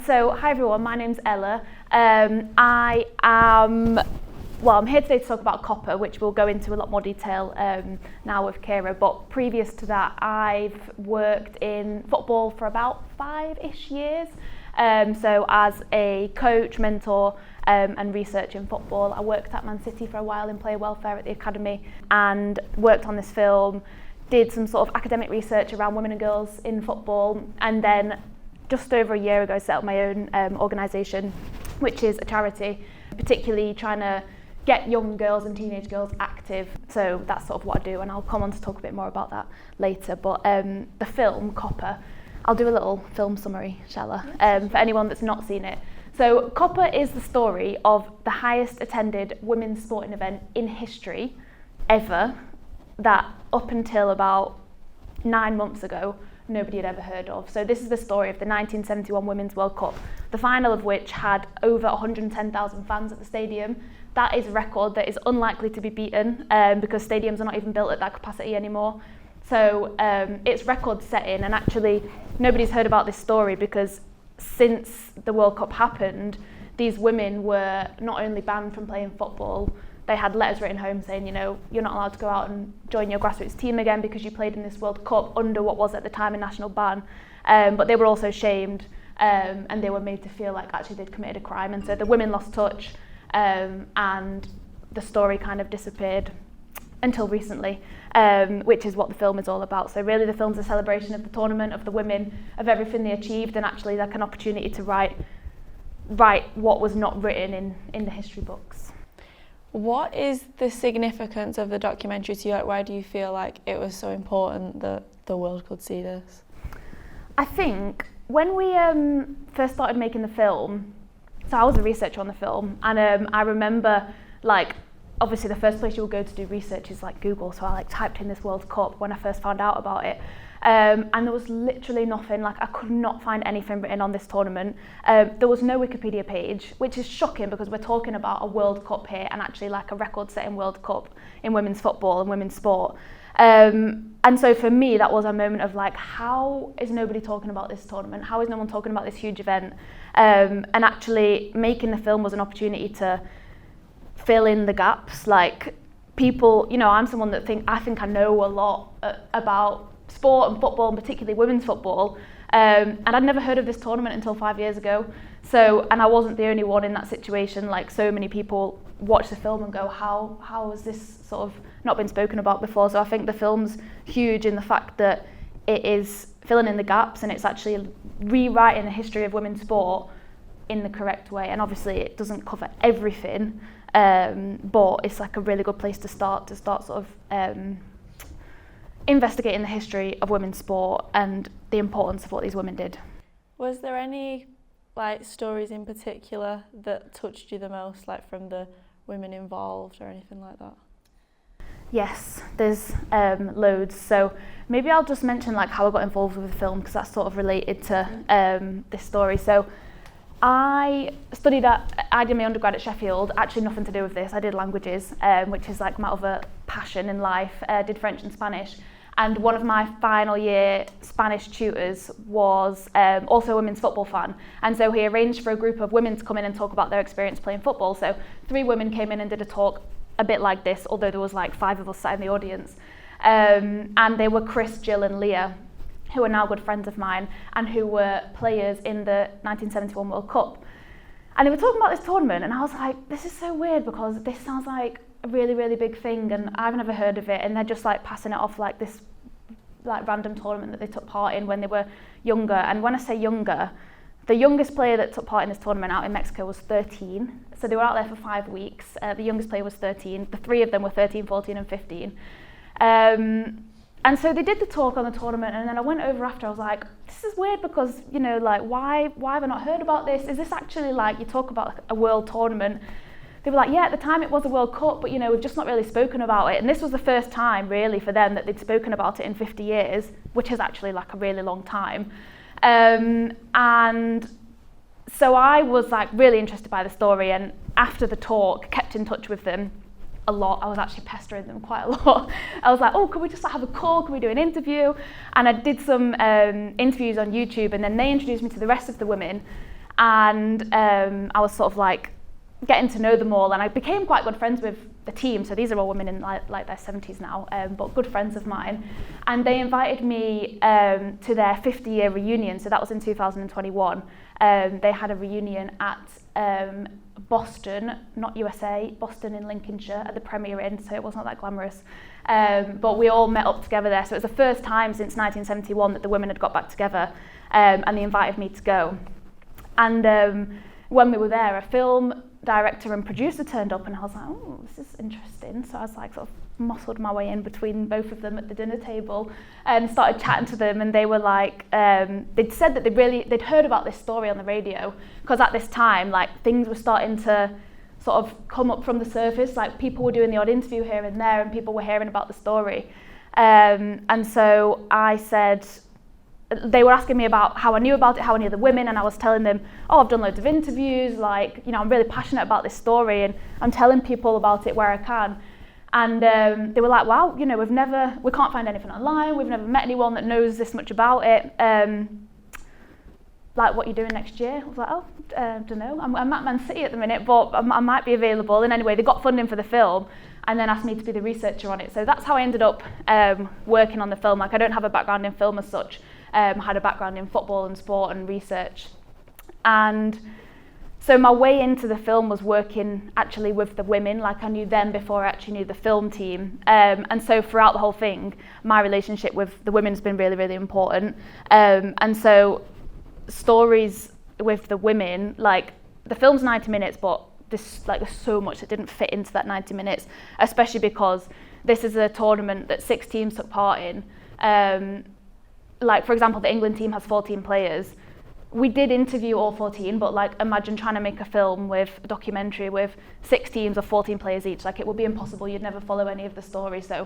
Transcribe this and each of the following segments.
So hi everyone, my name's Ella. I'm here today to talk about COPA, which we'll go into a lot more detail now with Keira, but previous to that I've worked in football for about 5-ish years. So as a coach, mentor and research in football. I worked at Man City for a while in player welfare at the academy and worked on this film, did some sort of academic research around women and girls in football, and then just over a year ago set up my own organisation, which is a charity, particularly trying to get young girls and teenage girls active. So that's sort of what I do, and I'll come on to talk a bit more about that later. But the film, COPA, I'll do a little film summary, shall I, for anyone that's not seen it. So COPA is the story of the highest attended women's sporting event in history ever, that up until about 9 months ago, nobody had ever heard of. So this is the story of the 1971 Women's World Cup, the final of which had over 110,000 fans at the stadium. That is a record that is unlikely to be beaten because stadiums are not even built at that capacity anymore. So it's record setting, and actually nobody's heard about this story because since the World Cup happened, these women were not only banned from playing football, they had letters written home saying, you know, you're not allowed to go out and join your grassroots team again because you played in this World Cup under what was at the time a national ban. But they were also shamed and they were made to feel like actually they'd committed a crime. And so the women lost touch and the story kind of disappeared until recently, which is what the film is all about. So really the film's a celebration of the tournament, of the women, of everything they achieved, and actually like an opportunity to write what was not written in the history books. What is the significance of the documentary to you? Like, why do you feel like it was so important that the world could see this? I think when we first started making the film, so I was a researcher on the film, and I remember, like, obviously the first place you'll go to do research is like Google, so I like typed in this World Cup when I first found out about it. And there was literally nothing, like I could not find anything written on this tournament. There was no Wikipedia page, which is shocking because we're talking about a World Cup here and actually like a record-setting World Cup in women's football and women's sport. And so for me, that was a moment of like, how is nobody talking about this tournament? How is no one talking about this huge event? And actually making the film was an opportunity to fill in the gaps. Like people, you know, I'm someone that I think I know a lot about sport and football, and particularly women's football, and I'd never heard of this tournament until 5 years ago. So, and I wasn't the only one in that situation. Like so many people watch the film and go, how has this sort of not been spoken about before? So I think the film's huge in the fact that it is filling in the gaps and it's actually rewriting the history of women's sport in the correct way. And obviously it doesn't cover everything, but it's like a really good place to start sort of investigating the history of women's sport and the importance of what these women did. Was there any like stories in particular that touched you the most, like from the women involved or anything like that? Yes, there's loads. So maybe I'll just mention like how I got involved with the film because that's sort of related to this story. So I did my undergrad at Sheffield, actually nothing to do with this. I did languages, which is like my other passion in life. Did French and Spanish. And one of my final year Spanish tutors was also a women's football fan. And so he arranged for a group of women to come in and talk about their experience playing football. So 3 women came in and did a talk a bit like this, although there was like 5 of us sat in the audience. And they were Chris, Jill and Leah, who are now good friends of mine and who were players in the 1971 World Cup. And they were talking about this tournament and I was like, this is so weird because this sounds like a really, really big thing and I've never heard of it, and they're just like passing it off like this like random tournament that they took part in when they were younger. And when I say younger, the youngest player that took part in this tournament out in Mexico was 13. So they were out there for 5 weeks. The youngest player was 13. The 3 of them were 13, 14 and 15. And so they did the talk on the tournament, and then I went over after, I was like, this is weird because, you know, like, why have I not heard about this? Is this actually like, you talk about a world tournament? They were like, yeah, at the time it was a World Cup, but, you know, we've just not really spoken about it. And this was the first time, really, for them that they'd spoken about it in 50 years, which is actually like a really long time. And so I was like really interested by the story, and after the talk, kept in touch with them. a lot. I was actually pestering them quite a lot. I was like, oh, can we just have a call? Can we do an interview? And I did some interviews on YouTube, and then they introduced me to the rest of the women, and I was sort of like getting to know them all, and I became quite good friends with the team. So these are all women in like their 70s now, but good friends of mine. And they invited me to their 50-year reunion. So that was in 2021. They had a reunion at Boston, not USA, Boston in Lincolnshire at the Premier Inn, so it wasn't that glamorous. But we all met up together there. So it was the first time since 1971 that the women had got back together, and they invited me to go. And when we were there, a film director and producer turned up, and I was like, oh, this is interesting. So I was like sort of muscled my way in between both of them at the dinner table and started chatting to them, and they were like, they'd said that they'd heard about this story on the radio, because at this time, like, things were starting to sort of come up from the surface, like people were doing the odd interview here and there, and people were hearing about the story. And so I said, they were asking me about how I knew about it, how I knew the women, and I was telling them, oh, I've done loads of interviews, like, you know, I'm really passionate about this story, and I'm telling people about it where I can. And they were like, wow, you know, we can't find anything online, we've never met anyone that knows this much about it. Like, what are you doing next year? I was like, oh, don't know, I'm at Man City at the minute, but I might be available. And anyway, they got funding for the film, and then asked me to be the researcher on it. So that's how I ended up working on the film. Like, I don't have a background in film as such. I had a background in football and sport and research. And so my way into the film was working actually with the women. Like, I knew them before I actually knew the film team. And so throughout the whole thing, my relationship with the women has been really, really important. And so stories with the women, like, the film's 90 minutes, but there's so much that didn't fit into that 90 minutes, especially because this is a tournament that 6 teams took part in. Like, for example, the England team has 14 players. We did interview all 14, but like, imagine trying to make a film with a documentary with 6 teams of 14 players each. Like, it would be impossible. You'd never follow any of the stories. So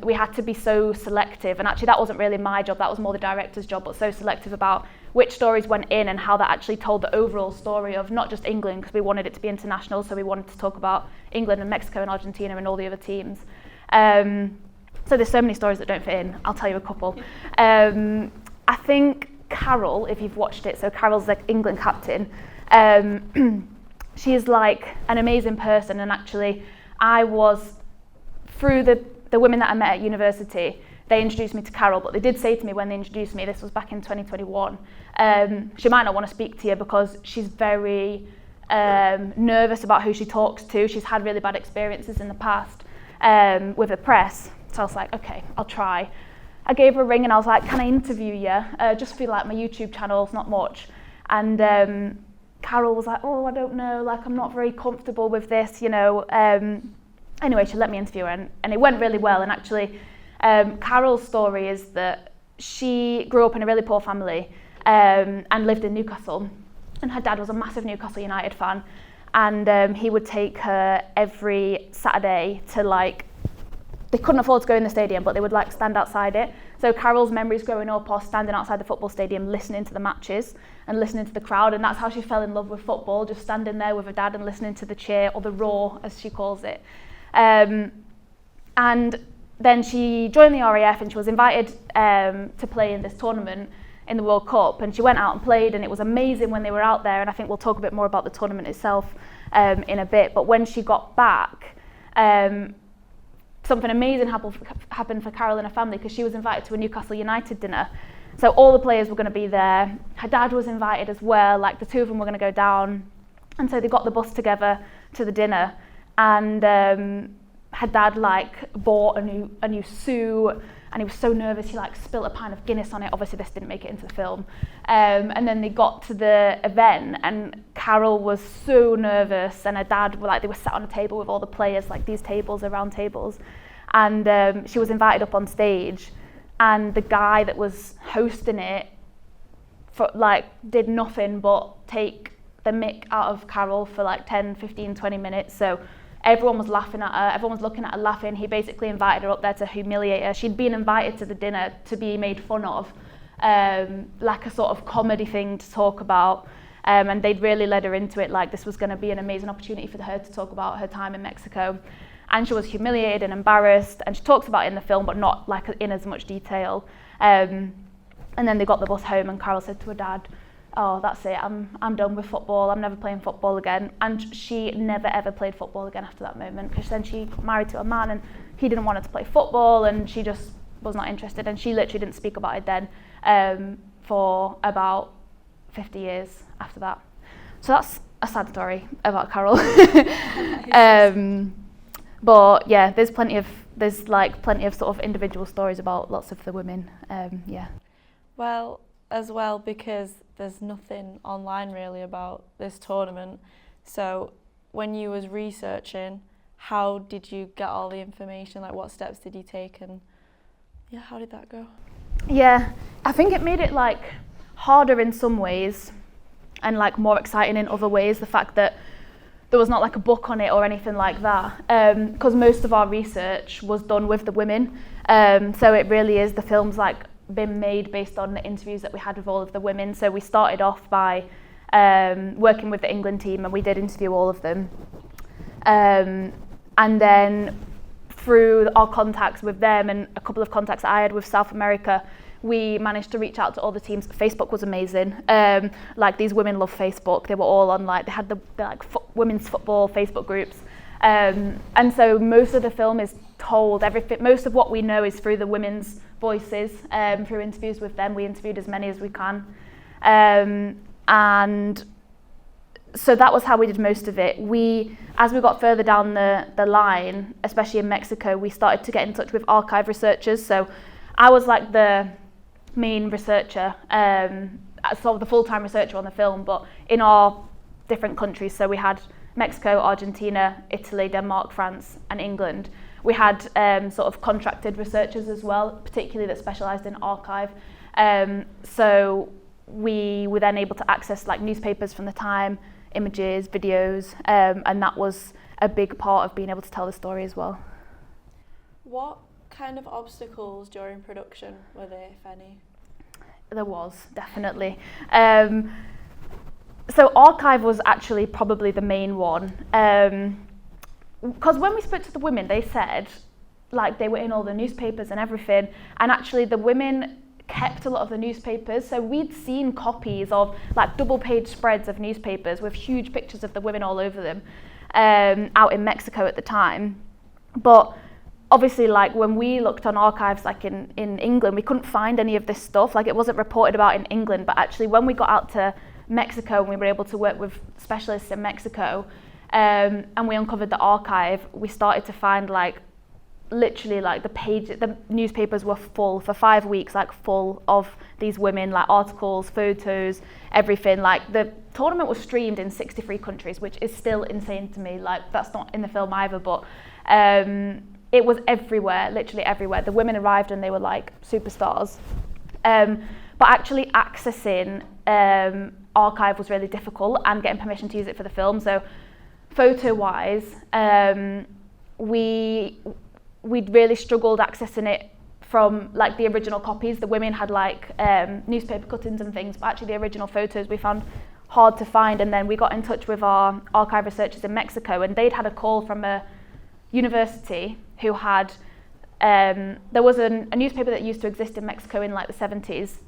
we had to be so selective, and actually that wasn't really my job, that was more the director's job, but so selective about which stories went in and how that actually told the overall story of not just England, because we wanted it to be international, so we wanted to talk about England and Mexico and Argentina and all the other teams. So there's so many stories that don't fit in. I'll tell you a couple. I think Carol, if you've watched it, so Carol's like England captain, she is like an amazing person, and actually I was, through the women that I met at university, they introduced me to Carol, but they did say to me when they introduced me, this was back in 2021, she might not want to speak to you because she's very nervous about who she talks to. She's had really bad experiences in the past with the press. So I was like, okay, I'll try. I gave her a ring and I was like, can I interview you? Just for like my YouTube channel, it's not much. And Carol was like, oh, I don't know, like, I'm not very comfortable with this, you know. Anyway, she let me interview her, and it went really well. And actually, Carol's story is that she grew up in a really poor family and lived in Newcastle. And her dad was a massive Newcastle United fan. And he would take her every Saturday to, like, they couldn't afford to go in the stadium, but they would like stand outside it. So Carol's memories growing up are standing outside the football stadium, listening to the matches and listening to the crowd. And that's how she fell in love with football, just standing there with her dad and listening to the cheer, or the roar, as she calls it. And then she joined the RAF, and she was invited to play in this tournament in the World Cup. And she went out and played, and it was amazing when they were out there. And I think we'll talk a bit more about the tournament itself in a bit. But when she got back, something amazing happened for Carol and her family, because she was invited to a Newcastle United dinner. So all the players were going to be there. Her dad was invited as well, like the two of them were going to go down. And so they got the bus together to the dinner, and her dad like bought a new suit, and he was so nervous he like spilt a pint of Guinness on it. Obviously this didn't make it into the film. And then they got to the event, and Carol was so nervous, and her dad were like, they were sat on a table with all the players, like these tables are round tables, and she was invited up on stage, and the guy that was hosting it did nothing but take the mick out of Carol for like 10, 15, 20 minutes. So everyone was laughing at her, everyone was looking at her laughing. He basically invited her up there to humiliate her. She'd been invited to the dinner to be made fun of, like a sort of comedy thing to talk about. And they'd really led her into it, like this was going to be an amazing opportunity for her to talk about her time in Mexico. and she was humiliated and embarrassed, and she talks about it in the film, but not like in as much detail. And then they got the bus home, and Carol said to her dad, "Oh, that's it, I'm done with football, I'm never playing football again." And she never ever played football again after that moment, because then she got married to a man and he didn't want her to play football, and she just was not interested, and she literally didn't speak about it then for about 50 years after that. So that's a sad story about Carol. But yeah, there's plenty of sort of individual stories about lots of the women. Yeah. Well, as well, because there's nothing online really about this tournament. So when you was researching, how did you get all the information? Like, what steps did you take, and yeah, how did that go? Yeah, I think it made it like harder in some ways and like more exciting in other ways, the fact that there was not like a book on it or anything like that, because most of our research was done with the women. So it really is, the film's like been made based on the interviews that we had with all of the women. So we started off by working with the England team, and we did interview all of them. And then through our contacts with them and a couple of contacts I had with South America, we managed to reach out to all the teams. Facebook was amazing. Like, these women love Facebook. They were all on, like, they had the women's football Facebook groups. And so most of the film is told, most of what we know is through the women's voices, through interviews with them. We interviewed as many as we can. And so that was how we did most of it. As we got further down the line, especially in Mexico, we started to get in touch with archive researchers. So I was like the main researcher, sort of the full-time researcher on the film, but in our different countries. So we had Mexico, Argentina, Italy, Denmark, France, and England. We had sort of contracted researchers as well, particularly that specialised in archive. So we were then able to access like newspapers from the time, images, videos, and that was a big part of being able to tell the story as well. What kind of obstacles during production were there, if any? There was, definitely. So archive was actually probably the main one. Because when we spoke to the women, they said like they were in all the newspapers and everything, and actually the women kept a lot of the newspapers. So we'd seen copies of like double-page spreads of newspapers with huge pictures of the women all over them out in Mexico at the time. But obviously, like when we looked on archives like in England, we couldn't find any of this stuff. Like, it wasn't reported about in England, but actually when we got out to Mexico and we were able to work with specialists in Mexico, and we uncovered the archive, we started to find like literally like the newspapers were full for 5 weeks, like full of these women, like articles, photos, everything. Like, the tournament was streamed in 63 countries, which is still insane to me. Like, that's not in the film either, but it was everywhere, literally everywhere. The women arrived and they were like superstars. But actually accessing archive was really difficult, and getting permission to use it for the film. So photo-wise, we'd really struggled accessing it from like the original copies. The women had like newspaper cuttings and things, but actually the original photos we found hard to find. And then we got in touch with our archive researchers in Mexico, and they'd had a call from a university who had, there was a newspaper that used to exist in Mexico in like the 70s,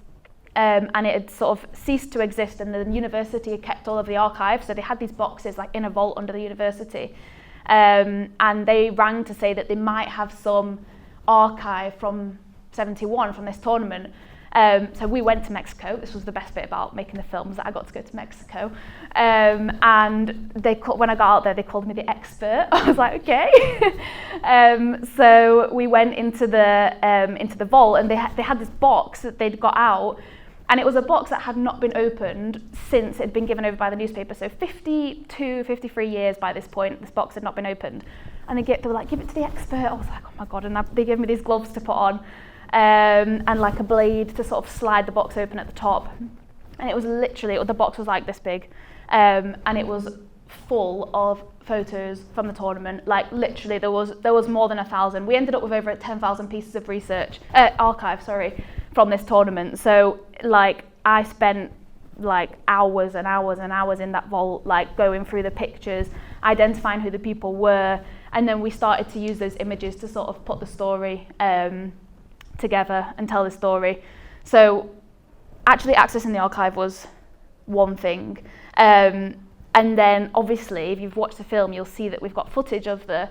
and it had sort of ceased to exist, and the university had kept all of the archives. So they had these boxes like in a vault under the university. And they rang to say that they might have some archive from 71 from this tournament. So we went to Mexico. This was the best bit about making the film, was that I got to go to Mexico. And when I got out there, they called me the expert. I was like, okay. So we went into the vault, and they had this box that they'd got out. And it was a box that had not been opened since it had been given over by the newspaper. So 52, 53 years by this point, this box had not been opened. And they were like, give it to the expert. I was like, oh my God. And they gave me these gloves to put on, and like a blade to sort of slide the box open at the top. And it was literally, the box was like this big. And it was full of photos from the tournament. Like, literally, there was more than 1,000. We ended up with over 10,000 pieces of archive, from this tournament. So like, I spent like hours and hours and hours in that vault, like going through the pictures, identifying who the people were, And then we started to use those images to sort of put the story together and tell the story. So actually accessing the archive was one thing. And then obviously, if you've watched the film, you'll see that we've got footage of the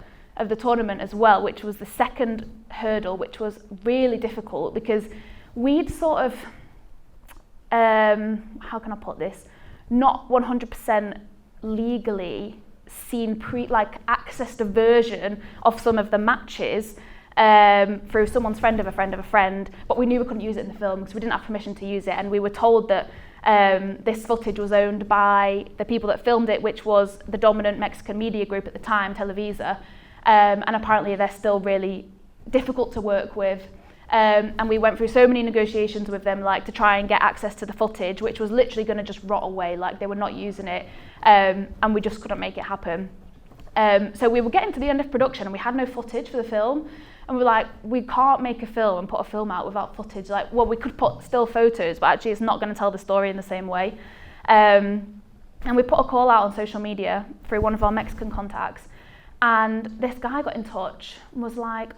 tournament as well, which was the second hurdle, which was really difficult because we'd sort of, how can I put this, not 100% legally seen accessed a version of some of the matches through someone's friend of a friend of a friend, but we knew we couldn't use it in the film because we didn't have permission to use it, and we were told that this footage was owned by the people that filmed it, which was the dominant Mexican media group at the time, Televisa, and apparently they're still really difficult to work with. And we went through so many negotiations with them, like to try and get access to the footage, which was literally going to just rot away, like they were not using it, and we just couldn't make it happen. So we were getting to the end of production and we had no footage for the film, and we were like, we can't make a film and put a film out without footage. Like, well, we could put still photos, but actually it's not going to tell the story in the same way. And we put a call out on social media through one of our Mexican contacts, and this guy got in touch and was like,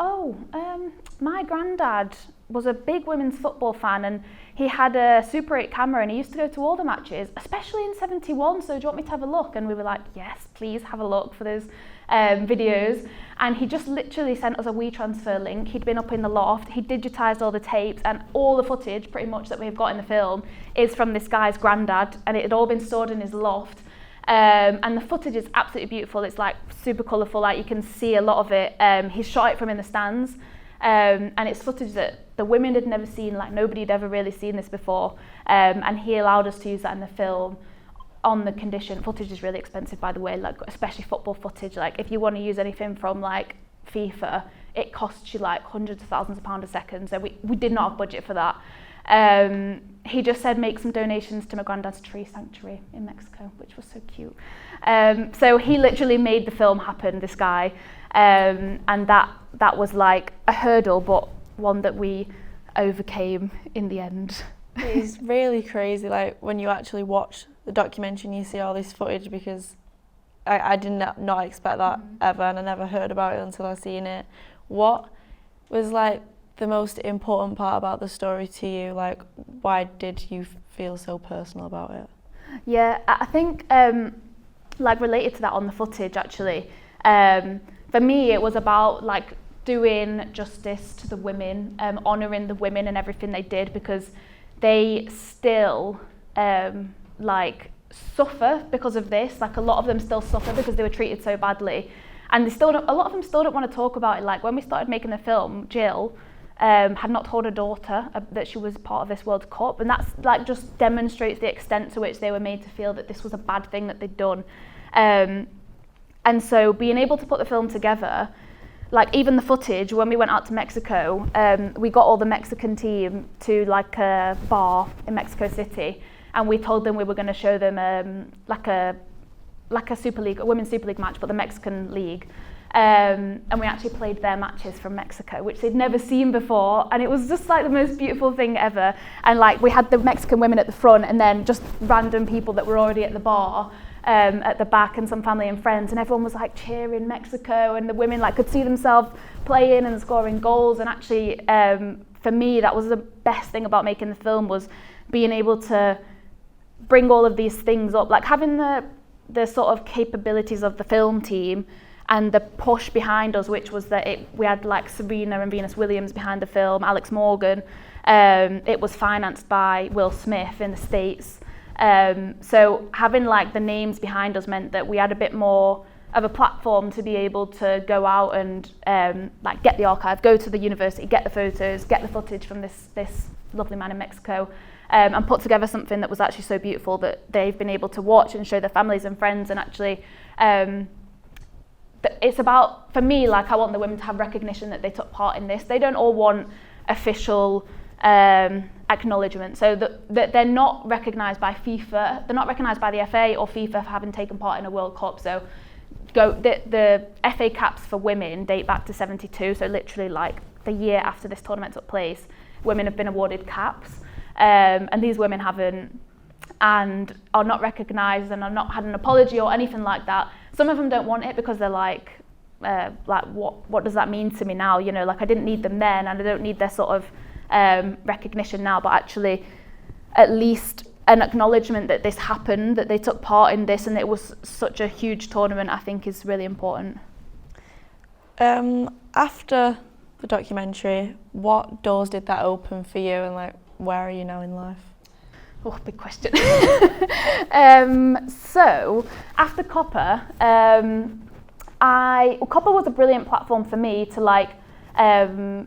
my granddad was a big women's football fan and he had a Super 8 camera and he used to go to all the matches, especially in 71, so do you want me to have a look? And we were like, yes, please have a look for those videos. And he just literally sent us a WeTransfer link. He'd been up in the loft, he digitised all the tapes, and all the footage pretty much that we've got in the film is from this guy's granddad, and it had all been stored in his loft. And the footage is absolutely beautiful. It's like super colourful, like you can see a lot of it. He shot it from in the stands, and it's footage that the women had never seen, like nobody had ever really seen this before, and he allowed us to use that in the film on the condition. Footage is really expensive, by the way, like especially football footage. Like if you want to use anything from like FIFA, it costs you like hundreds of thousands of pounds a second, so we did not have budget for that. He just said make some donations to my granddad's tree sanctuary in Mexico, which was so cute. So he literally made the film happen, this guy, and that was like a hurdle, but one that we overcame in the end. It's really crazy, like when you actually watch the documentary and you see all this footage, because I did not expect that ever, and I never heard about it until I seen it. What was like the most important part about the story to you? Like, why did you feel so personal about it? Yeah, I think like related to that on the footage actually, for me it was about like doing justice to the women, honouring the women and everything they did, because they still like suffer because of this. Like a lot of them still suffer because they were treated so badly, and a lot of them still don't want to talk about it. Like when we started making the film, Jill had not told her daughter that she was part of this World Cup, and that's like just demonstrates the extent to which they were made to feel that this was a bad thing that they'd done. And so being able to put the film together, like even the footage, when we went out to Mexico, we got all the Mexican team to like a bar in Mexico City, and we told them we were going to show them like a Super League, a women's Super League match, but the Mexican league. And we actually played their matches from Mexico, which they'd never seen before, and it was just like the most beautiful thing ever. And like we had the Mexican women at the front, and then just random people that were already at the bar at the back, and some family and friends, and everyone was like cheering Mexico, and the women like could see themselves playing and scoring goals. And actually for me that was the best thing about making the film, was being able to bring all of these things up, like having the sort of capabilities of the film team and the push behind us, which was that we had like Serena and Venus Williams behind the film, Alex Morgan. It was financed by Will Smith in the States. So having like the names behind us meant that we had a bit more of a platform to be able to go out and like get the archive, go to the university, get the photos, get the footage from this lovely man in Mexico, and put together something that was actually so beautiful that they've been able to watch and show their families and friends. And actually it's about, for me, like I want the women to have recognition that they took part in this. They don't all want official acknowledgement, so that they're not recognised by FIFA, they're not recognised by the FA or FIFA for having taken part in a World Cup. So the FA caps for women date back to 72, so literally like the year after this tournament took place, women have been awarded caps, and these women haven't, and are not recognised and are not had an apology or anything like that. Some of them don't want it because they're like, like what does that mean to me now? You know, like I didn't need them then, and I don't need their sort of recognition now, but actually at least an acknowledgement that this happened, that they took part in this, and it was such a huge tournament, I think is really important. After the documentary, what doors did that open for you, and like where are you now in life? Oh, big question. So after COPA, COPA was a brilliant platform for me to like, I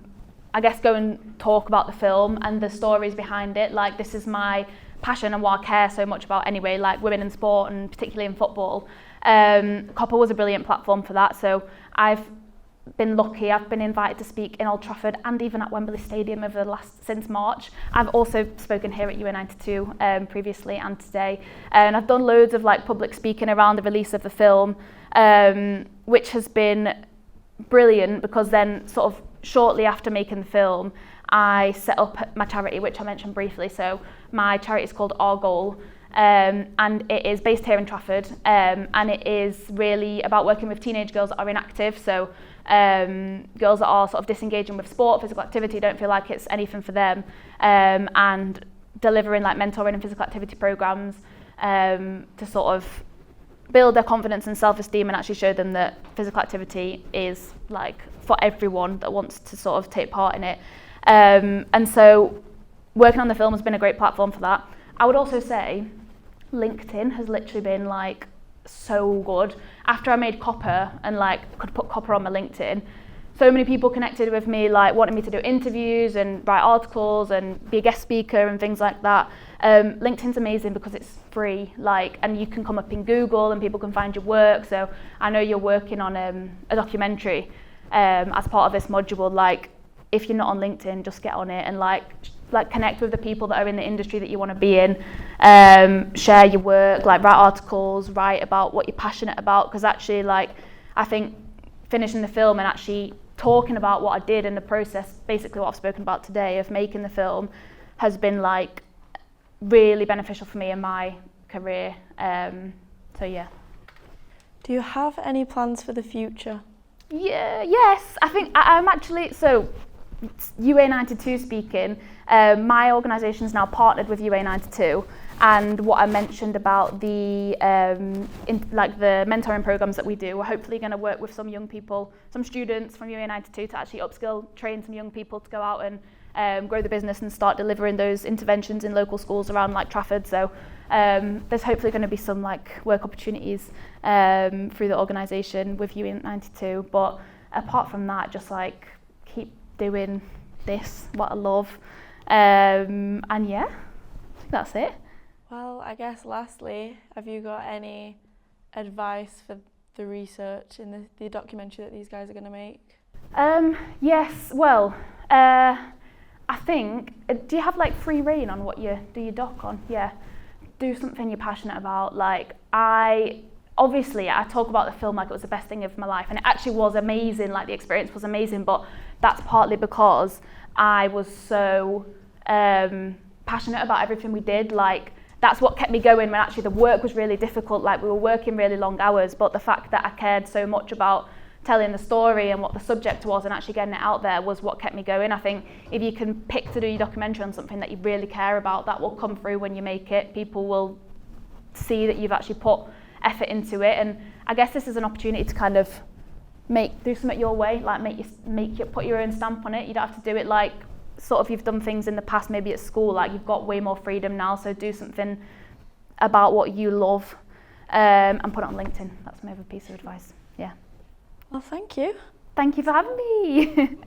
guess, go and talk about the film and the stories behind it. Like, this is my passion and what I care so much about anyway, like women in sport and particularly in football. COPA was a brilliant platform for that. So I've been lucky. I've been invited to speak in Old Trafford and even at Wembley Stadium since March. I've also spoken here at UA92 previously and today, and I've done loads of like public speaking around the release of the film, which has been brilliant, because then sort of shortly after making the film I set up my charity, which I mentioned briefly. So my charity is called Our Goal, and it is based here in Trafford, and it is really about working with teenage girls that are inactive. So girls that are sort of disengaging with sport, physical activity, don't feel like it's anything for them, and delivering like mentoring and physical activity programs to sort of build their confidence and self-esteem, and actually show them that physical activity is like for everyone that wants to sort of take part in it. And so working on the film has been a great platform for that. I would also say LinkedIn has literally been like so good. After I made COPA and like could put COPA on my LinkedIn, so many people connected with me, like wanting me to do interviews and write articles and be a guest speaker and things like that. LinkedIn's amazing because it's free, like, and you can come up in Google and people can find your work. So I know you're working on a documentary as part of this module. Like, if you're not on LinkedIn, just get on it and like connect with the people that are in the industry that you want to be in. Share your work, like write articles, write about what you're passionate about, because actually, like, I think finishing the film and actually talking about what I did in the process, basically what I've spoken about today of making the film, has been like really beneficial for me in my career. So yeah. Do you have any plans for the future? Yes, I think I'm actually, so UA92 speaking, my organisation is now partnered with UA92, and what I mentioned about the the mentoring programs that we do, we're hopefully going to work with some young people, some students from UA92 to actually upskill, train some young people to go out and grow the business and start delivering those interventions in local schools around like Trafford. So there's hopefully going to be some like work opportunities through the organisation with UA92. But apart from that, just like keep doing this, what I love, and yeah, I think that's it. Well, I guess lastly, have you got any advice for the research in the documentary that these guys are going to make? Yes, well, I think, do you have like free rein on what you do your doc on? Yeah, do something you're passionate about. Like, I talk about the film like it was the best thing of my life, and it actually was amazing, like the experience was amazing, but that's partly because I was so passionate about everything we did. Like, that's what kept me going when actually the work was really difficult. Like, we were working really long hours, but the fact that I cared so much about telling the story and what the subject was and actually getting it out there was what kept me going. I think if you can pick to do your documentary on something that you really care about, that will come through when you make it. People will see that you've actually put effort into it, and I guess this is an opportunity to kind of do something your way, like put your own stamp on it. You don't have to do it like sort of you've done things in the past, maybe at school. Like, you've got way more freedom now, so do something about what you love, and put it on LinkedIn. That's my other piece of advice. Yeah. Well, thank you. Thank you for having me.